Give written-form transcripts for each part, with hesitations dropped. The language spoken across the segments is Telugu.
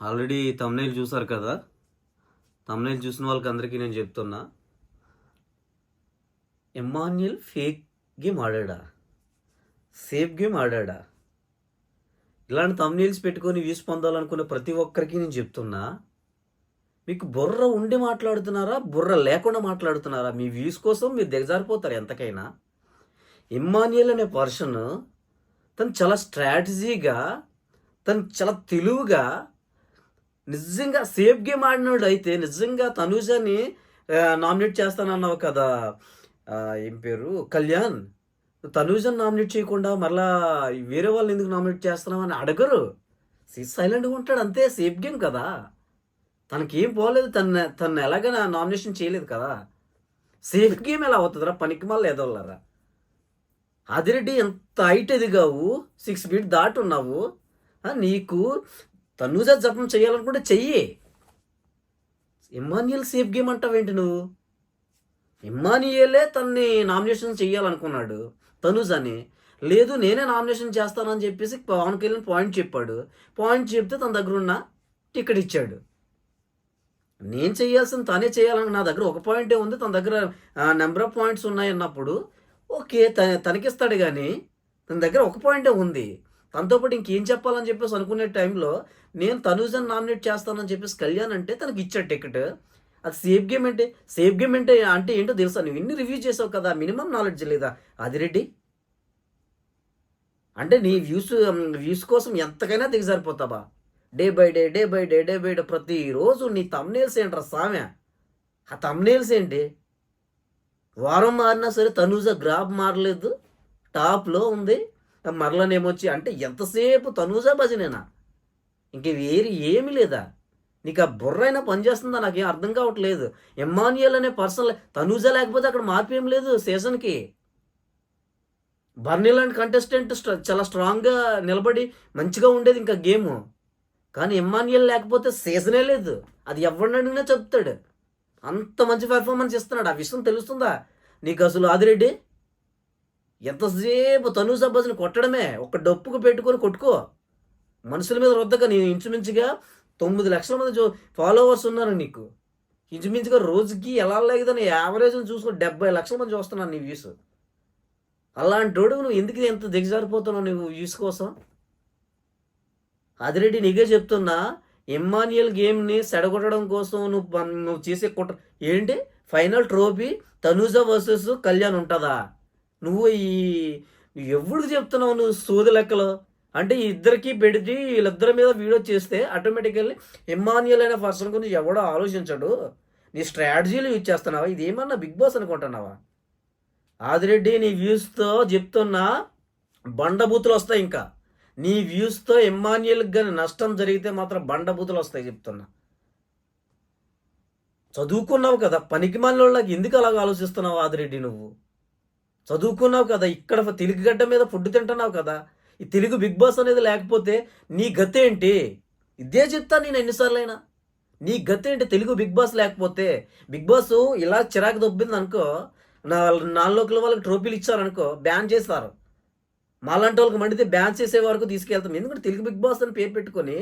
ఆల్రెడీ తమ్నైల్ చూసారు కదా. తమ్నైల్ చూసిన వాళ్ళకి అందరికీ నేను చెప్తున్నా, ఎమ్మాన్యుయల్ ఫేక్ గేమ్ ఆడాడా, సేఫ్ గేమ్ ఆడాడా? ఇలాంటి తమ్నైల్స్ పెట్టుకొని వ్యూస్ పొందాలనుకునే ప్రతి ఒక్కరికి నేను చెప్తున్నా, మీకు బుర్ర ఉండి మాట్లాడుతున్నారా, బుర్ర లేకుండా మాట్లాడుతున్నారా? మీ వ్యూస్ కోసం మీరు దిగజారిపోతారు ఎంతకైనా. ఎమ్మాన్యుయల్ అనే పర్సన్ తను చాలా స్ట్రాటజీగా, తను చాలా తెలివిగా, నిజంగా సేఫ్ గేమ్ ఆడినాడు. అయితే నిజంగా తనూజని నామినేట్ చేస్తానన్నావు కదా, ఏం పేరు, కళ్యాణ్. తనూజని నామినేట్ చేయకుండా మరలా వేరే వాళ్ళని ఎందుకు నామినేట్ చేస్తున్నావు అని అడగరు. సైలెంట్గా ఉంటాడు అంతే. సేఫ్ గేమ్ కదా, తనకేం పోలేదు. తను ఎలాగైనా నామినేషన్ చేయలేదు కదా. సేఫ్ గేమ్ ఎలా అవుతుందిరా, పనికి మళ్ళీ ఎదవలరా. ఆదిరెడ్డి ఎంత హైట్ ఎదిగావు, 6 feet దాటి ఉన్నావు. నీకు తనూజ జపం చేయాలనుకుంటే చెయ్యి. ఇమ్మాన్యుయల్ సేఫ్ గేమ్ అంటావేంటి నువ్వు? ఇమ్మాన్యుయలే తన్ని నామినేషన్ చెయ్యాలనుకున్నాడు తనూజని. లేదు నేనే నామినేషన్ చేస్తానని చెప్పేసి పవన్ కళ్యాణ్ పాయింట్ చెప్పాడు. పాయింట్ చెప్తే తన దగ్గర ఉన్న టికెట్ ఇచ్చాడు. నేను చేయాల్సింది తనే చేయాలని నా దగ్గర ఒక పాయింటే ఉంది, తన దగ్గర నెంబర్ ఆఫ్ పాయింట్స్ ఉన్నాయి అన్నప్పుడు ఓకే తనకిస్తాడు. కానీ తన దగ్గర ఒక పాయింటే ఉంది. తనతో పాటు ఇంకేం చెప్పాలని చెప్పేసి అనుకునే టైంలో నేను తనూజని నామినేట్ చేస్తానని చెప్పేసి కళ్యాణ్ అంటే తనకి ఇచ్చాడు టికెట్. అది సేఫ్ గేమ్ అంటే, సేఫ్ గేమ్ అంటే ఏంటో తెలుసా? నువ్వు ఇన్ని రివ్యూ చేసావు కదా, మినిమం నాలెడ్జ్ లేదా ఆదిరెడ్డి? అంటే నీ వ్యూస్ కోసం ఎంతకైనా దిగజారిపోతావా? Day by day day by day day by day ప్రతిరోజు నీ తమ్నేల్స్ ఏంట్రా సామె? ఆ తమ్నేల్స్ ఏంటి? వారం మారినా సరే తనూజ గ్రాఫ్ మారలేదు, టాప్లో ఉంది. మరలనేమొచ్చి అంటే ఎంతసేపు తనూజ భజనేనా? ఇంక వేరే ఏమీ లేదా? నీకు ఆ బుర్ర అయినా పనిచేస్తుందా? నాకేం అర్థం కావట్లేదు. ఎమ్మాన్యుయల్ అనే పర్సన్ తనూజ లేకపోతే అక్కడ మార్పు ఏం లేదు సీజన్కి. బర్నీ లాంటి కంటెస్టెంట్ చాలా స్ట్రాంగ్గా నిలబడి మంచిగా ఉండేది ఇంకా గేమ్. కానీ ఎమ్మాన్యుయల్ లేకపోతే సీజనే లేదు. అది ఎవరినైనా చెప్తాడు. అంత మంచి పెర్ఫార్మెన్స్ ఇస్తున్నాడు. ఆ విషయం తెలుస్తుందా నీకు అసలు ఆదిరెడ్డి? ఎంతసేపు తనూజ భజన కొట్టడమే. ఒక డప్పుకు పెట్టుకొని కొట్టుకో, మనుషుల మీద రుద్దగా. నేను ఇంచుమించుగా 9 లక్షల మంది ఫాలోవర్స్ ఉన్నారు నీకు. ఇంచుమించుగా రోజుకి ఎలా లేదని యావరేజ్ చూసుకొని 70 లక్షల మంది చూస్తున్నాను నీ వ్యూస్. అలాంటోడు నువ్వు ఎందుకు ఎంత దిగజారిపోతున్నావు నువ్వు వ్యూస్ కోసం? ఆదిరెడ్డి నీకే చెప్తున్నా, ఎమ్మాన్యుయల్ గేమ్ని సెడగొట్టడం కోసం నువ్వు చేసే కుట్ర ఏంటి? Final trophy Tanuja versus Kalyan ఉంటుందా? నువ్వు ఎవరికి చెప్తున్నావు నువ్వు సోది లెక్కలో? అంటే ఇద్దరికి పెడితే వీళ్ళిద్దరి మీద వీడియో చేస్తే ఆటోమేటికల్లీ ఎమ్మాన్యుయల్ అనే పర్సన్ గురించి ఎవడో ఆలోచించడు. నీ స్ట్రాటజీలు యూజ్ చేస్తున్నావా? ఇది ఏమన్నా బిగ్ బాస్ అనుకుంటున్నావా? ఆదిరెడ్డి నీ వ్యూస్తో చెప్తున్నా, బండబూతులు వస్తాయి. ఇంకా నీ వ్యూస్తో ఎమ్మాన్యుయల్కి కానీ నష్టం జరిగితే మాత్రం బండబూతులు వస్తాయి చెప్తున్నా. చదువుకున్నావు కదా, పనికి మాలినోళ్ళకి ఎందుకు అలాగ ఆలోచిస్తున్నావు ఆదిరెడ్డి? నువ్వు చదువుకున్నావు కదా, ఇక్కడ తెలుగు గడ్డ మీద ఫుడ్ తింటున్నావు కదా. ఈ తెలుగు బిగ్ బాస్ అనేది లేకపోతే నీ గతేంటి? ఇదే చెప్తా నేను ఎన్నిసార్లు అయినా. నీ గతేంటి తెలుగు బిగ్ బాస్ లేకపోతే? బిగ్ బాస్ ఇలా చిరాకు దొబ్బింది అనుకో, 4 లోకల వాళ్ళకి ట్రోఫీలు ఇచ్చారనుకో, బ్యాన్ చేస్తారు. మాలాంటి వాళ్ళకి మండితే బ్యాన్ చేసే వరకు తీసుకెళ్తాం. ఎందుకంటే తెలుగు బిగ్ బాస్ అని పేరు పెట్టుకొని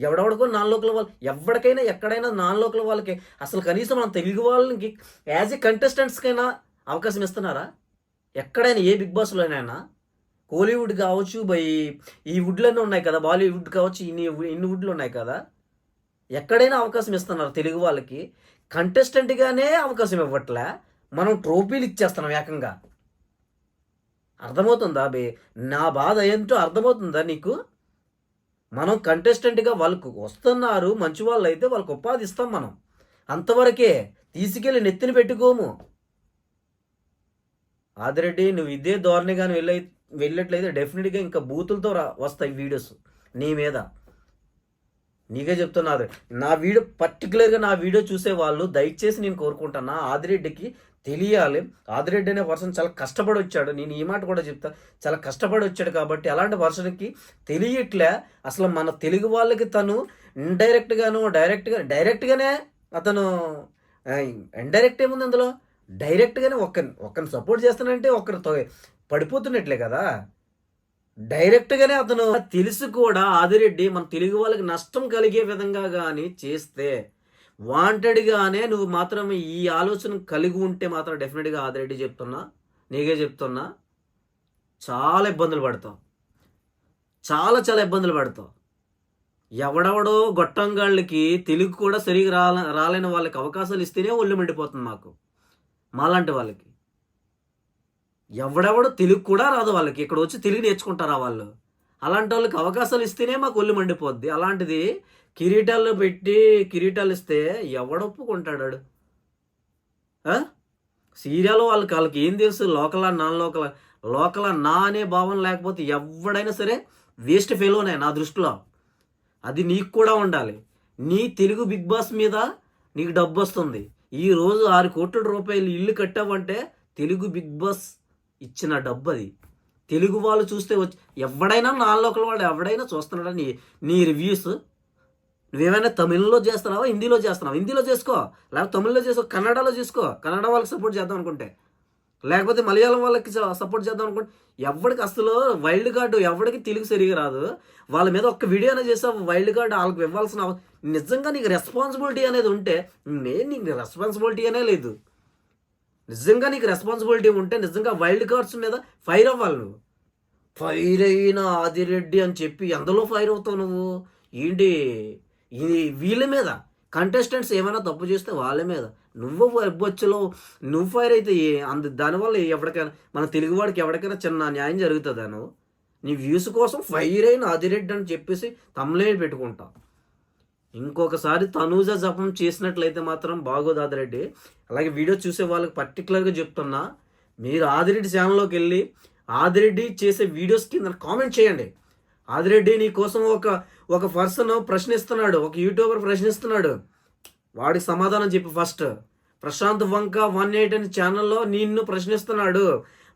ఎవడెవడకో 4 లోకల వాళ్ళు, ఎవరికైనా ఎక్కడైనా 4 లోకల వాళ్ళకి అసలు కనీసం మన తెలుగు వాళ్ళకి యాజ్ ఏ కంటెస్టెంట్స్కైనా అవకాశం ఇస్తున్నారా? ఎక్కడైనా ఏ బిగ్ బాస్లోనైనా? కోలీవుడ్ కావచ్చు, ఈ వుడ్లన్నీ ఉన్నాయి కదా, బాలీవుడ్ కావచ్చు, ఇన్ని వుడ్లు ఉన్నాయి కదా, ఎక్కడైనా అవకాశం ఇస్తున్నారు తెలుగు వాళ్ళకి. కంటెస్టెంట్గానే అవకాశం ఇవ్వట్లే, మనం ట్రోఫీలు ఇచ్చేస్తున్నాం ఏకంగా. అర్థమవుతుందా నా బాధ ఏంటో అర్థమవుతుందా నీకు? మనం కంటెస్టెంట్గా వాళ్ళకు వస్తున్నారు, మంచి వాళ్ళు అయితే వాళ్ళకు ఉపాధి ఇస్తాం మనం, అంతవరకే. తీసుకెళ్ళి నెత్తిని పెట్టుకోము. ఆదిరెడ్డి నువ్వు ఇదే ధోరణి కానీ వెళ్ళట్లయితే డెఫినెట్గా ఇంకా బూతులతో వస్తాయి వీడియోస్ నీ మీద. నీకే చెప్తున్నారు. నా వీడియో పర్టికులర్గా నా వీడియో చూసే వాళ్ళు దయచేసి నేను కోరుకుంటున్నా, ఆదిరెడ్డికి తెలియాలి. ఆదిరెడ్డి అనే పర్సన్ చాలా కష్టపడి వచ్చాడు. నేను ఈ మాట కూడా చెప్తా, చాలా కష్టపడి వచ్చాడు. కాబట్టి అలాంటి పర్సన్కి తెలియట్లే అసలు మన తెలుగు వాళ్ళకి తను ఇండైరెక్ట్గాను డైరెక్ట్గానే అతను ఇండైరెక్ట్ ఏముంది అందులో? డైరెక్ట్గానే ఒక్కరిని సపోర్ట్ చేస్తానంటే ఒకరితో పడిపోతున్నట్లే కదా. డైరెక్ట్గానే అతను తెలిసి కూడా ఆదిరెడ్డి మన తెలుగు వాళ్ళకి నష్టం కలిగే విధంగా కానీ చేస్తే వాంటెడ్గానే నువ్వు మాత్రం ఈ ఆలోచన కలిగి ఉంటే మాత్రం డెఫినెట్గా ఆదిరెడ్డి చెప్తున్నా, నీకే చెప్తున్నా, చాలా ఇబ్బందులు పడతావు. చాలా చాలా ఇబ్బందులు పడతావు. ఎవడెవడో గొట్టంగాళ్ళకి తెలుగు కూడా సరిగా రాలేని వాళ్ళకి అవకాశాలు ఇస్తేనే ఒళ్ళు మండిపోతుంది మాలాంటి వాళ్ళకి. ఎవడెవడో తెలుగు కూడా రాదు వాళ్ళకి, ఇక్కడ వచ్చి తెలుగు నేర్చుకుంటారా వాళ్ళు? అలాంటి వాళ్ళకి అవకాశాలు ఇస్తేనే మాకు ఒళ్ళు మండిపోద్ది. అలాంటిది కిరీటాల్లో పెట్టి కిరీటాలు ఇస్తే ఎవడొప్పుకుంటాడు? సీరియాలో వాళ్ళకి ఏం తెలుసు? లోకలా నాన్ లోకలా, లోకలా నా అనే భావన లేకపోతే ఎవడైనా సరే వేస్ట్ ఫెలోనే నా దృష్టిలో. అది నీకు కూడా ఉండాలి. నీ తెలుగు బిగ్ బాస్ మీద నీకు డబ్బు వస్తుంది. ఈరోజు 6 కోట్ల రూపాయలు ఇల్లు కట్టావంటే తెలుగు బిగ్ బాస్ ఇచ్చిన డబ్బు అది. తెలుగు వాళ్ళు చూస్తే వచ్చి ఎవడైనా నాలుగు వాడు ఎవడైనా చూస్తున్నాడా నీ రివ్యూస్? నువ్వేమైనా తమిళ్లో చేస్తున్నావా, హిందీలో చేస్తున్నావా? హిందీలో చేసుకో, లేకపోతే తమిళ్లో చేసుకో, కన్నడలో చేసుకో. కన్నడ వాళ్ళకి సపోర్ట్ చేద్దాం అనుకుంటే, లేకపోతే మలయాళం వాళ్ళకి సపోర్ట్ చేద్దాం అనుకుంటే, ఎవరికి అసలు వైల్డ్ కార్డు ఎవరికి తెలుగు సరిగా రాదు. వాళ్ళ మీద ఒక్క వీడియో అనేది చేసావు, వైల్డ్ కార్డు వాళ్ళకి ఇవ్వాల్సిన నిజంగా నీకు రెస్పాన్సిబిలిటీ అనేది ఉంటే, నీకు రెస్పాన్సిబిలిటీ అనే లేదు. నిజంగా నీకు రెస్పాన్సిబిలిటీ ఉంటే నిజంగా వైల్డ్ కార్డ్స్ మీద ఫైర్ అవ్వాలి. నువ్వు ఫైర్ అయిన ఆదిరెడ్డి అని చెప్పి ఎందులో ఫైర్ అవుతావు నువ్వు? ఏంటి ఇది? వీళ్ళ మీద కంటెస్టెంట్స్ ఏమైనా తప్పు చేస్తే వాళ్ళ మీద నువ్వు బొచ్చులో నువ్వు ఫైర్ అయితే దానివల్ల ఎవరికైనా మన తెలుగువాడికి ఎవరికైనా చిన్న న్యాయం జరుగుతుందా? నువ్వు నీ వ్యూస్ కోసం ఫైర్ అయిన ఆదిరెడ్డి అని చెప్పేసి తమ్ములేని పెట్టుకుంటావు. ఇంకొకసారి తనూజ జపం చేసినట్లయితే మాత్రం బాగోదు ఆదిరెడ్డి. అలాగే వీడియో చూసే వాళ్ళకి పర్టికులర్గా చెప్తున్నా, మీరు ఆదిరెడ్డి ఛానల్లోకి వెళ్ళి ఆదిరెడ్డి చేసే వీడియోస్ కింద కామెంట్ చేయండి. ఆదిరెడ్డి నీ కోసం ఒక పర్సన్ ప్రశ్నిస్తున్నాడు, ఒక యూట్యూబర్ ప్రశ్నిస్తున్నాడు, వాడికి సమాధానం చెప్పి ఫస్ట్. ప్రశాంత్ వంక 18 అనే ఛానల్లో నిన్ను ప్రశ్నిస్తున్నాడు,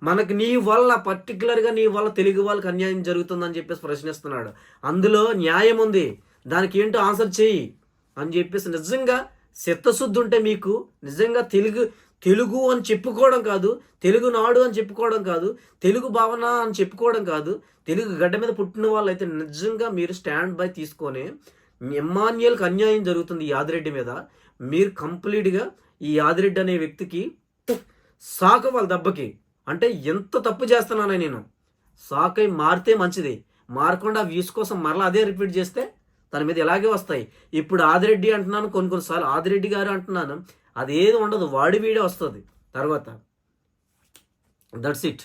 మనకి నీ వల్ల పర్టికులర్గా నీ వల్ల తెలుగు వాళ్ళకి అన్యాయం జరుగుతుందని చెప్పేసి ప్రశ్నిస్తున్నాడు. అందులో న్యాయం ఉంది, దానికి ఏంటో ఆన్సర్ చెయ్యి అని చెప్పేసి. నిజంగా చిత్తశుద్ధి ఉంటే మీకు నిజంగా తెలుగు అని చెప్పుకోవడం కాదు, తెలుగు నాడు అని చెప్పుకోవడం కాదు, తెలుగు భావన అని చెప్పుకోవడం కాదు, తెలుగు గడ్డ మీద పుట్టిన వాళ్ళు అయితే నిజంగా మీరు స్టాండ్ బై తీసుకొని ఎమ్మాన్యుయల్కి అన్యాయం జరుగుతుంది ఈ ఆదిరెడ్డి మీద. మీరు కంప్లీట్గా ఈ ఆదిరెడ్డి అనే వ్యక్తికి సాకవాలి దెబ్బకి. అంటే ఎంత తప్పు చేస్తున్నాను నేను, సాకై మారితే మంచిది. మారకుండా వ్యూస్ కోసం మరలా అదే రిపీట్ చేస్తే తన మీద ఇలాగే వస్తాయి. ఇప్పుడు ఆదిరెడ్డి అంటున్నాను, కొన్నిసార్లు ఆదిరెడ్డి గారు అంటున్నాను, అదేది ఉండదు, వాడి వీడే వస్తుంది తర్వాత. That's it.